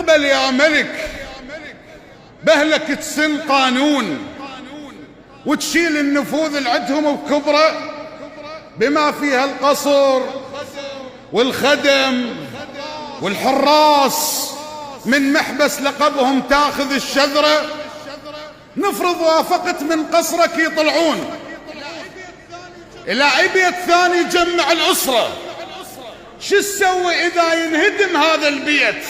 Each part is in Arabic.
تقبل يا ملك بهلك تسن قانون وتشيل النفوذ اللي عندهم بكبره بما فيها القصر والخدم والحراس، من محبس لقبهم تاخذ الشذرة. نفرض وافقت من قصرك يطلعون إلى أي بيت ثاني يجمع الأسرة، شو تسوي إذا ينهدم هذا البيت؟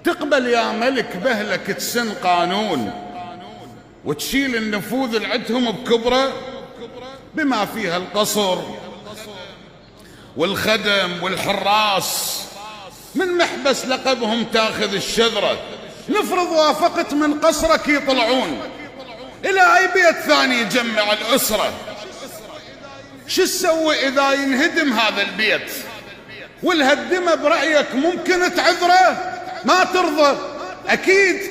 تقبل يا ملك بهلك تسن قانون وتشيل النفوذ اللي عندهم بكبره بما فيها القصر والخدم والحراس، من محبس لقبهم تاخذ الشذرة. نفرض وافقت من قصرك يطلعون إلى أي بيت ثاني يجمع الأسرة، شو تسوي إذا ينهدم هذا البيت؟ والهدمة برأيك ممكن تعذره؟ ما ترضى أكيد.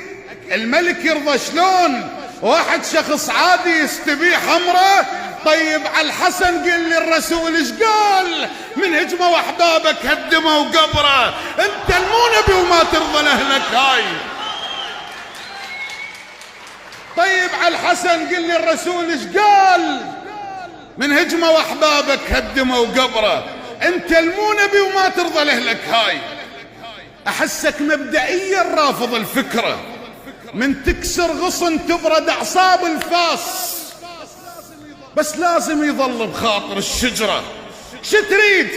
الملك يرضى شلون واحد شخص عادي يستبيح أمره؟ طيب على الحسن قل لي الرسول ايش قال؟ من هجموا احبابك هدموا قبره. انت المو نبي وما ترضى لاهلك هاي. طيب على الحسن قل لي الرسول ايش قال؟ من هجموا احبابك هدموا قبره. انت المو نبي وما ترضى لاهلك هاي. احسك مبدئيا رافض الفكره، من تكسر غصن تبرد اعصاب الفاس، بس لازم يظل بخاطر الشجرة. شو تريد؟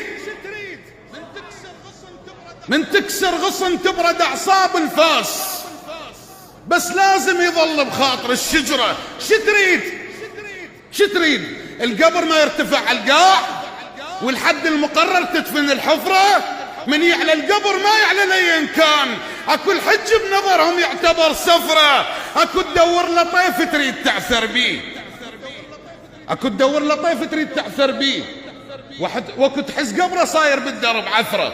من تكسر غصن تبرد أعصاب الفاس، بس لازم يظل بخاطر الشجرة. شو تريد؟ شو تريد؟ القبر ما يرتفع على القاع والحد المقرر تدفن الحفرة؟ من يعلى القبر ما يعلى لين كان. اكو الحج بنظرهم يعتبر سفرة، اكو تدور لطيف تريد تعثر بيه، اكو تدور لطيف تريد تعثر بيه، وقت تحس قبره صاير بالدرب عثره.